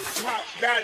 Top that.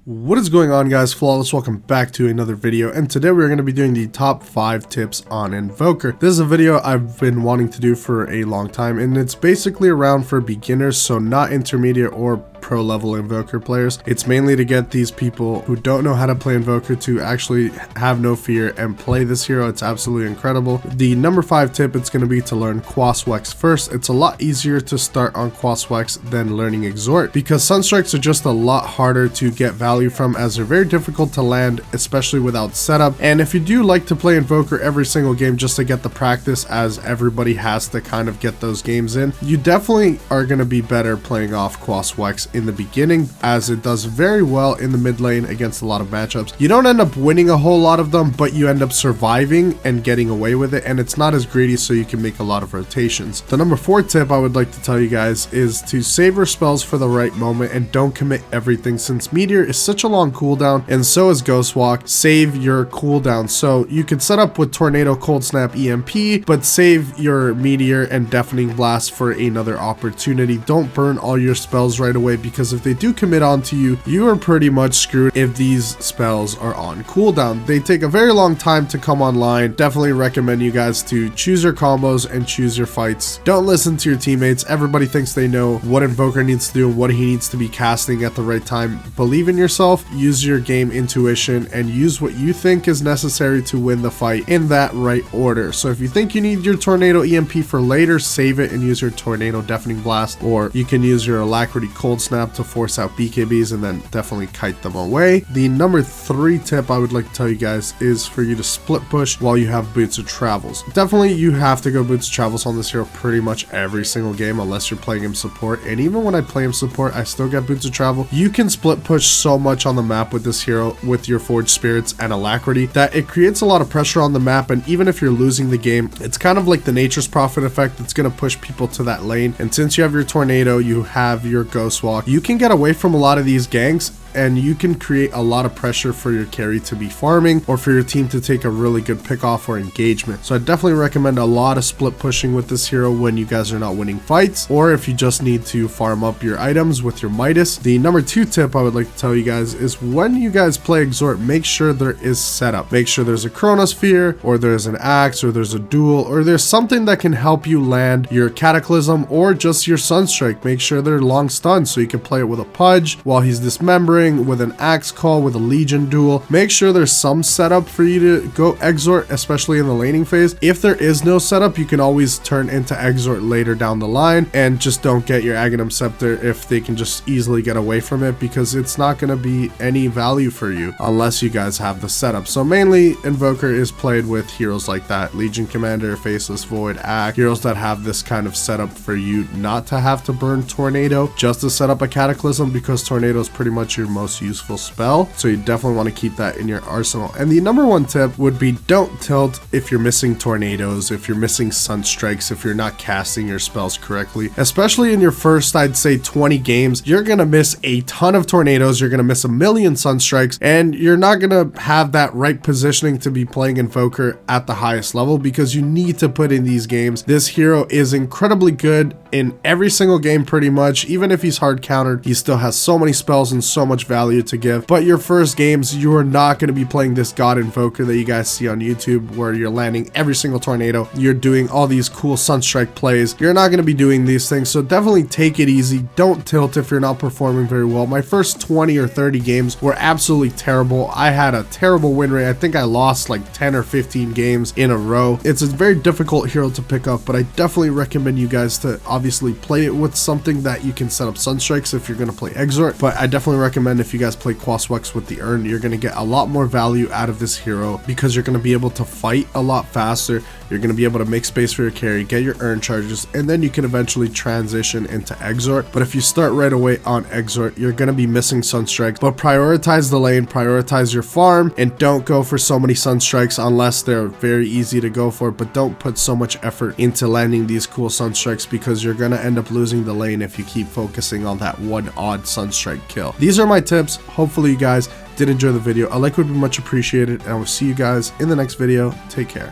What is going on, guys? Flawless, welcome back to another video, and today we're going to be doing the top 5 tips on INVOKER. This is a video I've been wanting to do for a long time, and it's basically around for beginners, so not intermediate or pro level INVOKER players. It's mainly to get these people who don't know how to play INVOKER to actually have no fear and play this hero. It's absolutely incredible. The number 5 tip, it's going to be to learn Quaswex first. It's a lot easier to start on Quaswex than learning Exhort, because Sunstrikes are just a lot harder to get value from, as they're very difficult to land, especially without setup. And if you do like to play INVOKER every single game just to get the practice, as everybody has to kind of get those games in, you definitely are going to be better playing off Quaswex in the beginning, as it does very well in the mid lane against a lot of matchups. You don't end up winning a whole lot of them, but you end up surviving and getting away with it, and it's not as greedy, so you can make a lot of rotations. The number 4 tip I would like to tell you guys is to savor spells for the right moment and don't commit everything, since Meteor is such a long cooldown and so is Ghostwalk. Save your cooldown, so you can set up with Tornado, Cold Snap, EMP, but save your Meteor and Deafening Blast for another opportunity. Don't burn all your spells right away, because if they do commit onto you, you are pretty much screwed if these spells are on cooldown. They take a very long time to come online. Definitely recommend you guys to choose your combos and choose your fights. Don't listen to your teammates. Everybody thinks they know what INVOKER needs to do and what he needs to be casting at the right time. Believe in yourself, use your game intuition, and use what you think is necessary to win the fight in that right order. So if you think you need your Tornado EMP for later, save it and use your Tornado Deafening Blast, or you can use your Alacrity Cold Snap to force out BKBs and then definitely kite them away. The number 3 tip I would like to tell you guys is for you to split push while you have Boots of Travels. Definitely you have to go Boots of Travels on this hero pretty much every single game, unless you're playing him support, and even when I play him support, I still get Boots of Travel. You can split push so much on the map with this hero with your Forged Spirits and Alacrity that it creates a lot of pressure on the map, and even if you're losing the game, it's kind of like the Nature's Prophet effect. It's going to push people to that lane, and since you have your Tornado, you have your Ghostwalk, you can get away from a lot of these ganks, and you can create a lot of pressure for your carry to be farming, or for your team to take a really good pick off or engagement. So I definitely recommend a lot of split pushing with this hero when you guys are not winning fights, or if you just need to farm up your items with your Midas. The number 2 tip I would like to tell you guys is when you guys play Exhort, make sure there is setup. Make sure there's a Chronosphere, or there's an Axe, or there's a Duel, or there's something that can help you land your Cataclysm or just your Sunstrike. Make sure they're long stuns so you can play it with a Pudge while he's dismembering, with an Axe Call, with a Legion Duel. Make sure there's some setup for you to go Exhort, especially in the laning phase. If there is no setup, you can always turn into Exhort later down the line, and just don't get your Aghanim Scepter if they can just easily get away from it, because it's not going to be any value for you unless you guys have the setup. So mainly INVOKER is played with heroes like that: Legion Commander, Faceless Void, Axe, heroes that have this kind of setup for you not to have to burn Tornado just to set up a Cataclysm, because Tornado is pretty much your most useful spell, so you definitely want to keep that in your arsenal. And the number 1 tip would be don't tilt if you're missing Tornadoes, if you're missing Sunstrikes, if you're not casting your spells correctly. Especially in your first, I'd say 20 games, you're gonna miss a ton of Tornadoes, you're gonna miss a million Sunstrikes, and you're not gonna have that right positioning to be playing INVOKER at the highest level, because you need to put in these games. This hero is incredibly good in every single game pretty much. Even if he's hard countered, he still has so many spells and so much value to give. But your first games, you are not going to be playing this god INVOKER that you guys see on YouTube, where you're landing every single Tornado, you're doing all these cool Sunstrike plays. You're not going to be doing these things, so definitely take it easy. Don't tilt if you're not performing very well. My first 20 or 30 games were absolutely terrible. I had a terrible win rate. I think I lost like 10 or 15 games in a row. It's a very difficult hero to pick up, but I definitely recommend you guys to obviously play it with something that you can set up Sunstrikes if you're going to play Exhort. But I definitely recommend, if you guys play Quaswex with the Urn, you're going to get a lot more value out of this hero, because you're going to be able to fight a lot faster. You're going to be able to make space for your carry, get your Urn charges, and then you can eventually transition into Exhort. But if you start right away on Exhort, you're going to be missing Sunstrikes. But prioritize the lane, prioritize your farm, and don't go for so many Sunstrikes unless they're very easy to go for. But don't put so much effort into landing these cool Sunstrikes, because you're going to end up losing the lane if you keep focusing on that one odd Sunstrike kill. These are my tips. Hopefully you guys did enjoy the video. A like would be much appreciated, and I will see you guys in the next video. Take care.